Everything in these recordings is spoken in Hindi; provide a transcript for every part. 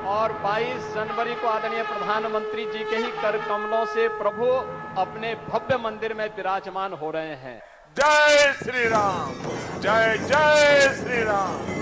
और 22 जनवरी को आदरणीय प्रधानमंत्री जी के ही कर कमलों से प्रभु अपने भव्य मंदिर में विराजमान हो रहे हैं। जय श्री राम, जय जय श्री राम।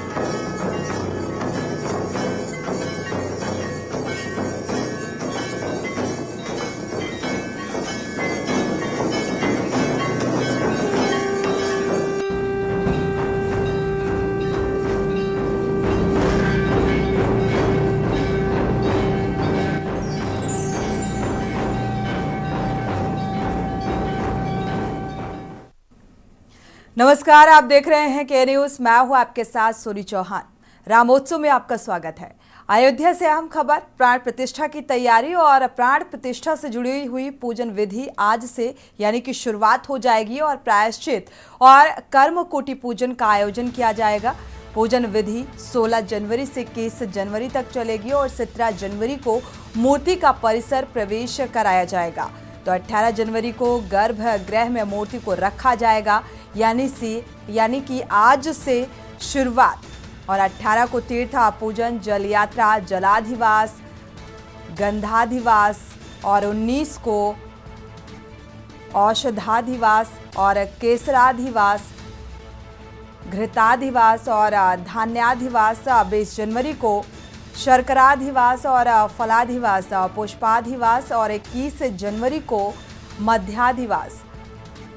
नमस्कार, आप देख रहे हैं के न्यूज। मैं हूं आपके साथ सोनी चौहान। रामोत्सव में आपका स्वागत है। अयोध्या से अहम खबर, प्राण प्रतिष्ठा की तैयारी और प्राण प्रतिष्ठा से जुड़ी हुई पूजन विधि आज से यानी कि शुरुआत हो जाएगी और प्रायश्चित और कर्म कोटि पूजन का आयोजन किया जाएगा। पूजन विधि 16 जनवरी से 21 जनवरी तक चलेगी और 17 जनवरी को मूर्ति का परिसर प्रवेश कराया जाएगा। तो 18 जनवरी को गर्भगृह में मूर्ति को रखा जाएगा, यानी कि आज से शुरुआत। और 18 को तीर्थ पूजन, जल यात्रा, जलाधिवास, गंधाधिवास और 19 को औषधाधिवास और केसराधिवास, घृताधिवास और धान्याधिवास, 20 जनवरी को शर्कराधिवास और फलाधिवास, पुष्पाधिवास और 21 जनवरी को मध्याधिवास।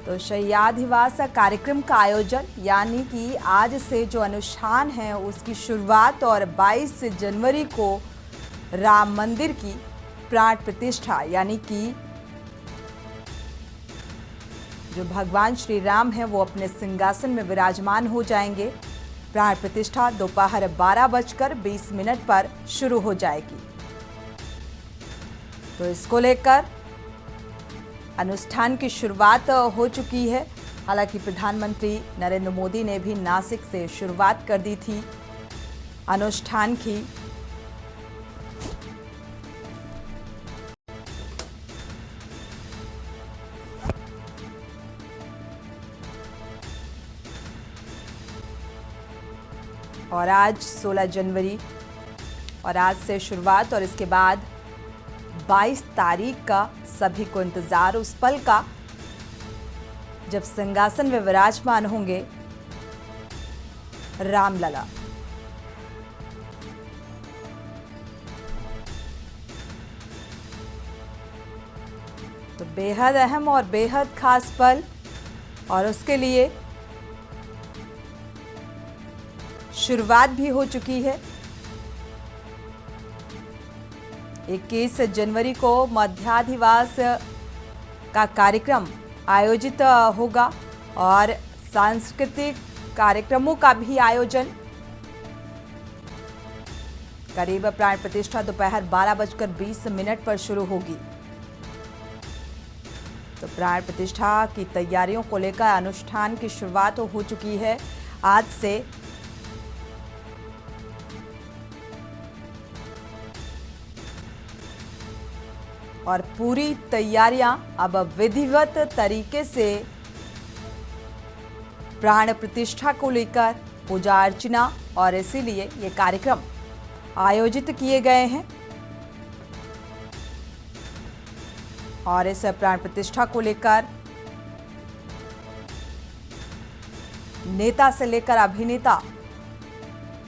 तो शय्याधिवास कार्यक्रम का आयोजन यानी कि आज से जो अनुष्ठान है उसकी शुरुआत और 22 जनवरी को राम मंदिर की प्राण प्रतिष्ठा यानी कि जो भगवान श्री राम हैं वो अपने सिंहासन में विराजमान हो जाएंगे। प्राण प्रतिष्ठा दोपहर 12:20 पर शुरू हो जाएगी। तो इसको लेकर अनुष्ठान की शुरुआत हो चुकी है। हालांकि प्रधानमंत्री नरेंद्र मोदी ने भी नासिक से शुरुआत कर दी थी अनुष्ठान की। और आज 16 जनवरी और आज से शुरुआत और इसके बाद 22 तारीख का सभी को इंतजार उस पल का जब सिंहासन में विराजमान होंगे रामलला। तो बेहद अहम और बेहद खास पल, और उसके लिए शुरुआत भी हो चुकी है। 21 जनवरी को मध्याधिवास का कार्यक्रम आयोजित होगा और सांस्कृतिक कार्यक्रमों का भी आयोजन। करीब प्राण प्रतिष्ठा दोपहर 12:20 पर शुरू होगी। तो प्राण प्रतिष्ठा की तैयारियों को लेकर अनुष्ठान की शुरुआत हो चुकी है आज से। और पूरी तैयारियां अब विधिवत तरीके से प्राण प्रतिष्ठा को लेकर पूजा अर्चना और इसीलिए ये कार्यक्रम आयोजित किए गए हैं। और इस प्राण प्रतिष्ठा को लेकर नेता से लेकर अभिनेता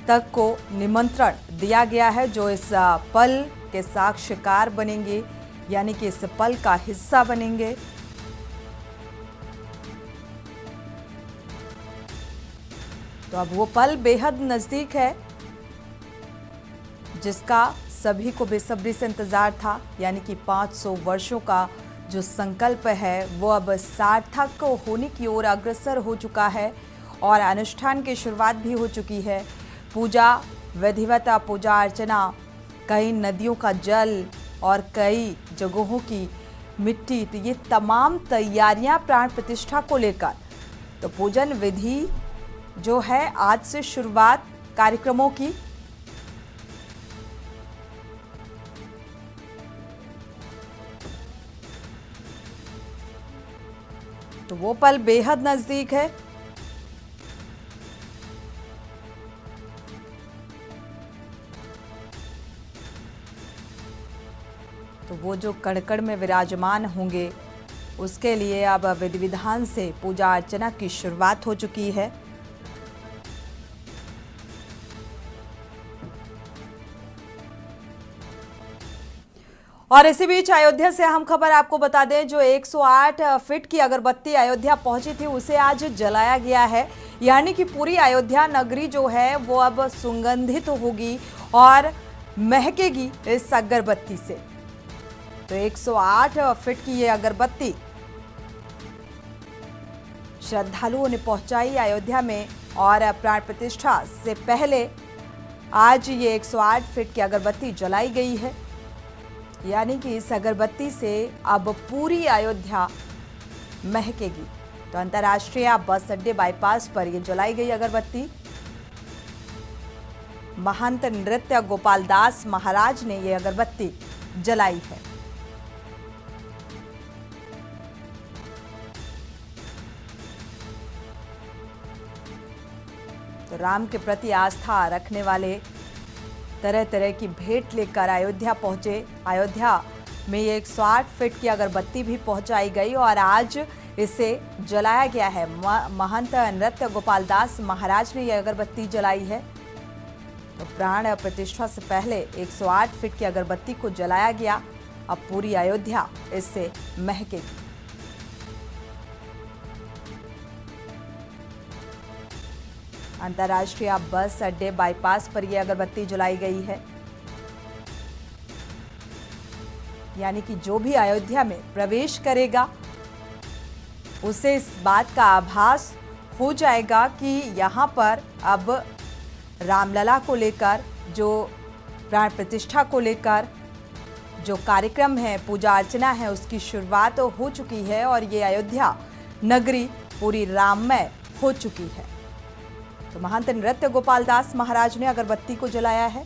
तक को निमंत्रण दिया गया है, जो इस पल के साक्षीकार बनेंगे यानी कि इस पल का हिस्सा बनेंगे। तो अब वो पल बेहद नजदीक है जिसका सभी को बेसब्री से इंतजार था, यानी कि 500 वर्षों का जो संकल्प है वो अब सार्थक होने की ओर अग्रसर हो चुका है और अनुष्ठान की शुरुआत भी हो चुकी है। पूजा, विधिवत पूजा अर्चना, कई नदियों का जल और कई जगहों की मिट्टी, तो ये तमाम तैयारियां प्राण प्रतिष्ठा को लेकर। तो पूजन विधि जो है आज से शुरुआत कार्यक्रमों की। तो वो पल बेहद नजदीक है। तो वो जो कड़कड़ में विराजमान होंगे उसके लिए अब विधि विधान से पूजा अर्चना की शुरुआत हो चुकी है। और इसी बीच अयोध्या से अहम खबर आपको बता दें, जो 108 फीट की अगरबत्ती अयोध्या पहुंची थी उसे आज जलाया गया है। यानी कि पूरी अयोध्या नगरी जो है वो अब सुगंधित होगी और महकेगी इस अगरबत्ती से। तो 108 फीट की ये अगरबत्ती श्रद्धालुओं ने पहुंचाई अयोध्या में और प्राण प्रतिष्ठा से पहले आज ये 108 फीट की अगरबत्ती जलाई गई है। यानी कि इस अगरबत्ती से अब पूरी अयोध्या महकेगी। तो अंतर्राष्ट्रीय बस अड्डे बाईपास पर यह जलाई गई अगरबत्ती महंत नृत्य गोपाल दास महाराज ने यह अगरबत्ती जलाई है। तो राम के प्रति आस्था रखने वाले तरह तरह की भेंट लेकर अयोध्या पहुंचे। अयोध्या में ये 108 फीट की अगरबत्ती भी पहुंचाई गई और आज इसे जलाया गया है। महंत नृत्य गोपाल दास महाराज ने यह अगरबत्ती जलाई है। तो प्राण प्रतिष्ठा से पहले 108 फीट की अगरबत्ती को जलाया गया। अब पूरी अयोध्या इससे महकेगी। अंतर्राष्ट्रीय बस अड्डे बाईपास पर यह अगरबत्ती जलाई गई है। यानी कि जो भी अयोध्या में प्रवेश करेगा उसे इस बात का आभास हो जाएगा कि यहाँ पर अब रामलला को लेकर, जो प्राण प्रतिष्ठा को लेकर जो कार्यक्रम है, पूजा अर्चना है, उसकी शुरुआत हो चुकी है और ये अयोध्या नगरी पूरी राममय हो चुकी है। तो महंत नृत्य गोपाल दास महाराज ने अगरबत्ती को जलाया है।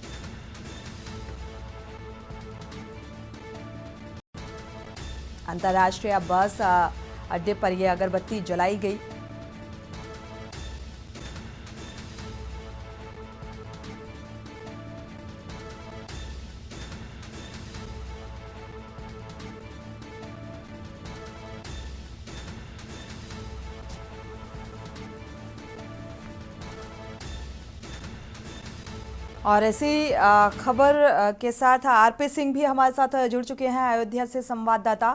अंतर्राष्ट्रीय बस अड्डे पर यह अगरबत्ती जलाई गई। और ऐसी खबर के साथ आरपी सिंह भी हमारे साथ जुड़ चुके हैं, अयोध्या से संवाददाता।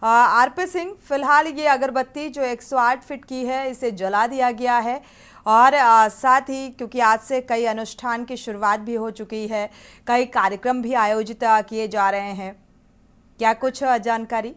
आरपी सिंह, फिलहाल ये अगरबत्ती जो 108 फीट की है इसे जला दिया गया है और साथ ही क्योंकि आज से कई अनुष्ठान की शुरुआत भी हो चुकी है, कई कार्यक्रम भी आयोजित किए जा रहे हैं, क्या कुछ जानकारी?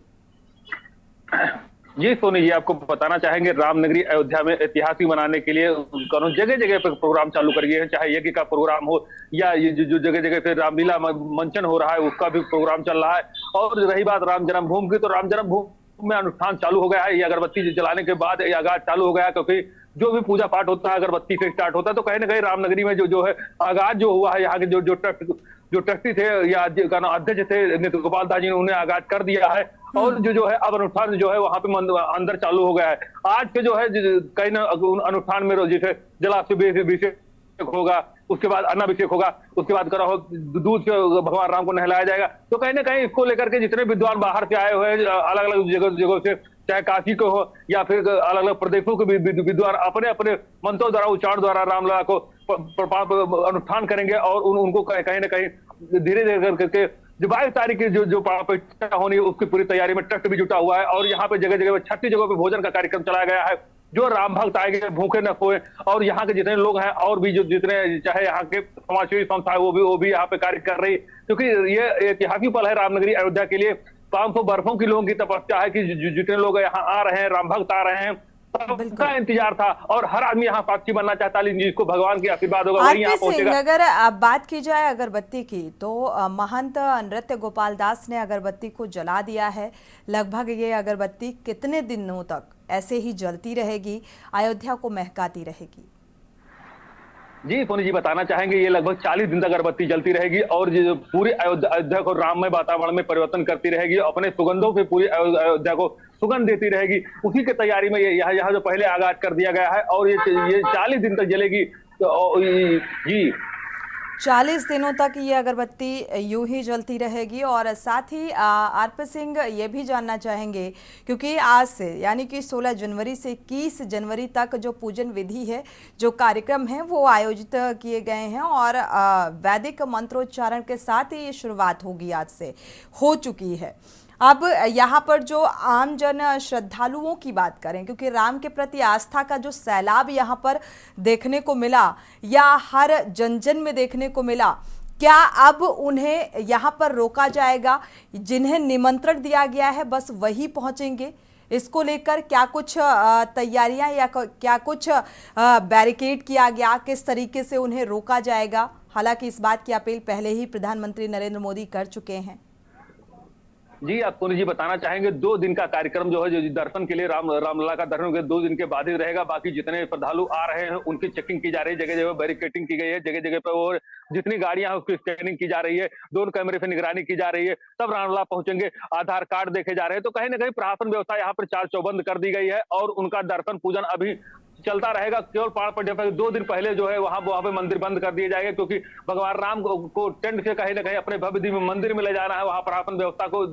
जी सोनी जी, आपको बताना चाहेंगे रामनगरी अयोध्या में ऐतिहासिक बनाने के लिए जगह जगह पे प्रोग्राम चालू कर दिए हैं। चाहे यज्ञ का प्रोग्राम हो या ये जो जगह जगह पे रामलीला मंचन हो रहा है उसका भी प्रोग्राम चल रहा है। और रही बात राम जन्मभूमि की, तो राम जन्मभूमि में अनुष्ठान चालू हो गया है। ये अगरबत्ती जलाने के बाद ये आगाज चालू हो गया, क्योंकि जो भी पूजा पाठ होता है अगरबत्ती से स्टार्ट होता है। तो कहीं ना कहीं रामनगरी में जो है आगाज जो हुआ है, यहाँ के जो ट्रस्टी थे या अध्यक्ष थे नृत्य गोपाल दास जी ने उन्हें आगाज कर दिया है। और जो है अब अनुष्ठान जो है वहां पे अंदर चालू हो गया है। आज के जो है कहीं ना अनुष्ठान में जैसे जलाभिषेक होगा, उसके बाद अन्नाभिषेक होगा, उसके बाद करा हो दूध से भगवान राम को नहलाया जाएगा। तो कहीं ना कहीं इसको लेकर के जितने विद्वान बाहर से आए हुए हैं, अलग अलग जगहों से, चाहे काशी को हो या फिर अलग अलग प्रदेशों के विद्वान अपने अपने मंत्रों द्वारा, उच्चारण द्वारा रामलला को अनुष्ठान करेंगे। और उनको कहीं ना कहीं धीरे धीरे करके जो 22 तारीख की जो प्रतिष्ठा होनी है उसकी पूरी तैयारी में ट्रस्ट भी जुटा हुआ है। और यहाँ पे जगह जगह 36 जगहों पे भोजन का कार्यक्रम चलाया गया है, जो राम भक्त आएंगे भूखे न सोए। और यहाँ के जितने लोग हैं और भी जो जितने चाहे यहाँ के समाजसेवी संस्था है वो भी यहाँ पे कार्य कर रही, क्योंकि ये ऐतिहासिक पल है रामनगरी अयोध्या के लिए। 500 बरसों की लोगों की तपस्या है कि जितने लोग यहाँ आ रहे हैं, राम भक्त आ रहे हैं, सबका इंतजार था और हर आदमी यहाँ साक्षी बनना चाहता है, जिसको भगवान की आशीर्वाद होगा वही यहाँ पहुंचेगा। अगर बात की जाए अगरबत्ती की, तो महंत नृत्य गोपाल दास ने अगरबत्ती को जला दिया है। लगभग ये अगरबत्ती कितने दिनों तक ऐसे ही जलती रहेगी, अयोध्या को महकाती रहेगी? जी सोनी जी, बताना चाहेंगे ये लगभग 40 दिन तक अगरबत्ती जलती रहेगी और पूरी अयोध्या को राममय वातावरण में परिवर्तन करती रहेगी। अपने सुगंधों से पूरी अयोध्या को सुगंध देती रहेगी। उसी की तैयारी में यहाँ जो पहले आगाज कर दिया गया है और ये 40 दिन तक जलेगी। तो जी 40 दिनों तक ये अगरबत्ती यूं ही जलती रहेगी। और साथ ही आरपी सिंह ये भी जानना चाहेंगे, क्योंकि आज से यानी कि 16 जनवरी से 21 जनवरी तक जो पूजन विधि है, जो कार्यक्रम है वो आयोजित किए गए हैं और वैदिक मंत्रोच्चारण के साथ ही ये शुरुआत होगी, आज से हो चुकी है। अब यहाँ पर जो आम जन श्रद्धालुओं की बात करें, क्योंकि राम के प्रति आस्था का जो सैलाब यहाँ पर देखने को मिला या हर जन जन में देखने को मिला, क्या अब उन्हें यहाँ पर रोका जाएगा? जिन्हें निमंत्रण दिया गया है बस वही पहुँचेंगे? इसको लेकर क्या कुछ तैयारियां या क्या कुछ बैरिकेड किया गया? किस तरीके से उन्हें रोका जाएगा? हालांकि इस बात की अपील पहले ही प्रधानमंत्री नरेंद्र मोदी कर चुके हैं। जी, आपको जी बताना चाहेंगे, 2 दिन का कार्यक्रम जो है, जो दर्शन के लिए रामलला का दर्शन के 2 दिन के बाद ही रहेगा। बाकी जितने श्रद्धालु आ रहे हैं उनकी चेकिंग की जा रही है, जगह जगह बैरिकेटिंग की गई है, जगह जगह पे और जितनी गाड़ियां हैं उसकी स्कैनिंग की जा रही है, ड्रोन कैमरे से निगरानी की जा रही है। तब रामलला पहुंचेंगे, आधार कार्ड देखे जा रहे हैं। तो कहीं ना कहीं प्रशासन व्यवस्था यहाँ पर चार चौबंद कर दी गई है और उनका दर्शन पूजन अभी चलता रहेगा। केवल प्राण प्रतिष्ठा 2 दिन पहले जो है वहां पे मंदिर बंद कर दिए जाएंगे, क्योंकि भगवान राम को टेंट से कहीं ना कहीं अपने भव्य दिव्य मंदिर में ले जाना है। वहां प्रशासन व्यवस्था को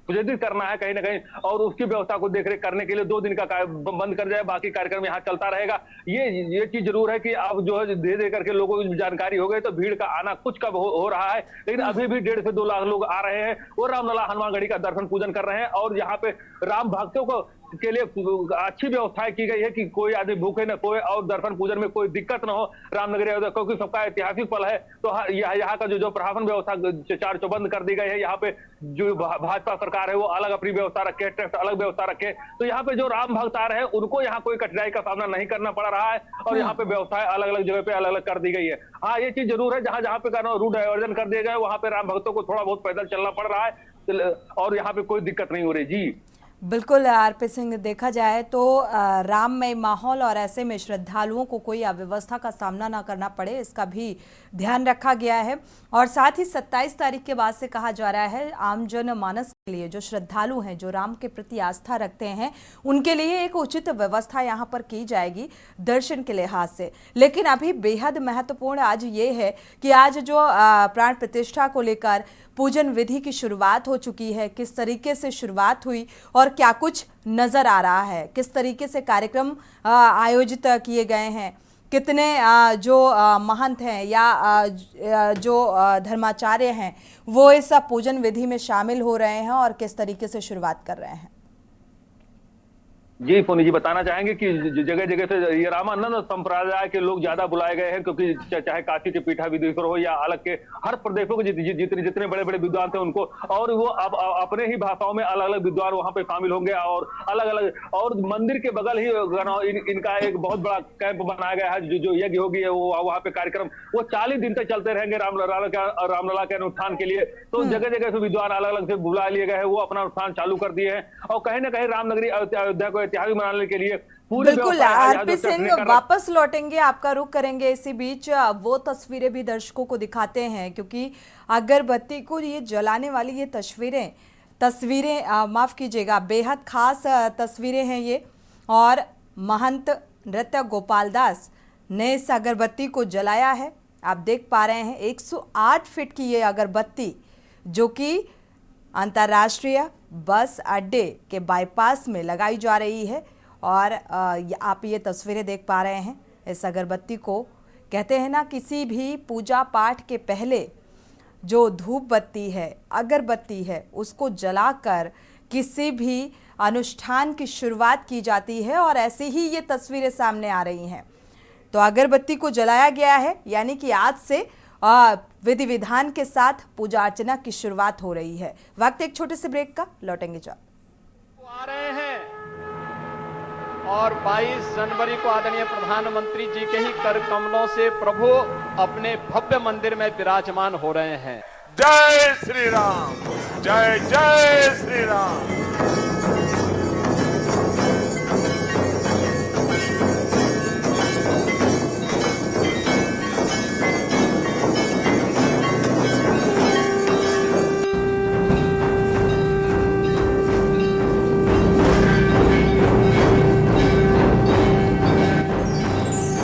सुदृढ़ करना है कहीं ना कहीं, और उसकी व्यवस्था को देखरेख करने के लिए 2 दिन का बंद कर जाए, बाकी कार्यक्रम यहाँ चलता रहेगा। ये चीज जरूर है कि अब जो है धीरे धीरे करके लोगों को जानकारी हो गई, तो भीड़ का आना कुछ कब हो रहा है, लेकिन अभी भी 1.5 से 2 लाख लोग आ रहे हैं और रामलला हनुमानगढ़ी का दर्शन पूजन कर रहे हैं। और यहाँ पे राम भक्तों को के लिए अच्छी व्यवस्थाएं की गई है कि कोई आदमी भूखे न कोई और दर्शन पूजन में कोई दिक्कत न हो रामनगरी अयोध्या, क्योंकि सबका ऐतिहासिक पल है। तो यहाँ का जो प्रशासन व्यवस्था चार चौबंद कर दी गई है। यहाँ पे जो भाजपा सरकार है वो अलग अपनी व्यवस्था रखे, ट्रस्ट अलग व्यवस्था रखे, तो यहाँ पे जो राम भक्त आ रहे हैं उनको यहाँ कोई कठिनाई का सामना नहीं करना पड़ रहा है। और यहाँ पे व्यवस्थाएं अलग अलग जगह पे अलग अलग कर दी गई है। हाँ, ये चीज जरूर है, जहां जहां पे रूट डायवर्जन कर दिए गए वहां पे राम भक्तों को थोड़ा बहुत पैदल चलना पड़ रहा है और यहाँ पे कोई दिक्कत नहीं हो रही। जी बिल्कुल आरपी सिंह, देखा जाए तो राममय माहौल और ऐसे में श्रद्धालुओं को कोई अव्यवस्था का सामना ना करना पड़े, इसका भी ध्यान रखा गया है। और साथ ही 27 तारीख के बाद से कहा जा रहा है आम जन मानस के लिए, जो श्रद्धालु हैं, जो राम के प्रति आस्था रखते हैं, उनके लिए एक उचित व्यवस्था यहाँ पर की जाएगी दर्शन के लिहाज से। लेकिन अभी बेहद महत्वपूर्ण आज ये है कि आज जो प्राण प्रतिष्ठा को लेकर पूजन विधि की शुरुआत हो चुकी है, किस तरीके से शुरुआत हुई और क्या कुछ नजर आ रहा है, किस तरीके से कार्यक्रम आयोजित किए गए हैं, कितने जो महंत हैं या जो धर्माचार्य हैं वो इस पूजन विधि में शामिल हो रहे हैं और किस तरीके से शुरुआत कर रहे हैं। जी पुनी जी बताना चाहेंगे कि जगह जगह से ये रामानंद संप्रदाय के लोग ज्यादा बुलाए गए हैं, क्योंकि चाहे काशी के पीठाधीश्वर हो या अलग के हर प्रदेशों के जितने बड़े बड़े विद्वान थे उनको, और वो अपने ही भाषाओं में अलग अलग विद्वान वहां पे शामिल होंगे। और अलग अलग, और मंदिर के बगल ही इनका एक बहुत बड़ा कैंप बनाया गया है, जो यज्ञ होगी वो वहां पे कार्यक्रम वो 40 दिन तक चलते रहेंगे रामलला के अनुष्ठान के लिए। तो जगह जगह से विद्वान अलग अलग से बुला लिए गए हैं, वो अपना अनुष्ठान चालू कर दिए हैं और कहीं ना कहीं रामनगरी अयोध्या को इतिहास बनाने के लिए बिल्कुल आरपी सिंह वापस लौटेंगे, आपका रुख करेंगे। इसी बीच वो तस्वीरें भी दर्शकों को दिखाते हैं, क्योंकि अगरबत्ती को ये जलाने वाली ये तस्वीरें माफ कीजिएगा, बेहद खास तस्वीरें हैं ये। और महंत नृत्य गोपाल दास ने इस अगरबत्ती को जलाया है, आप देख पा रहे हैं। 108 फीट की ये अगरबत्ती जो कि अंतर्राष्ट्रीय बस अड्डे के बाईपास में लगाई जा रही है। और आप ये तस्वीरें देख पा रहे हैं। इस अगरबत्ती को कहते हैं ना, किसी भी पूजा पाठ के पहले जो धूप बत्ती है, अगरबत्ती है, उसको जलाकर किसी भी अनुष्ठान की शुरुआत की जाती है। और ऐसे ही ये तस्वीरें सामने आ रही हैं। तो अगरबत्ती को जलाया गया है, यानी कि आज से विधि विधान के साथ पूजा अर्चना की शुरुआत हो रही है। वक्त एक छोटे से ब्रेक का, लौटेंगे जल्द। आ रहे हैं और 22 जनवरी को आदरणीय प्रधानमंत्री जी के ही कर कमलों से प्रभु अपने भव्य मंदिर में विराजमान हो रहे हैं। जय श्री राम, जय जय श्री राम।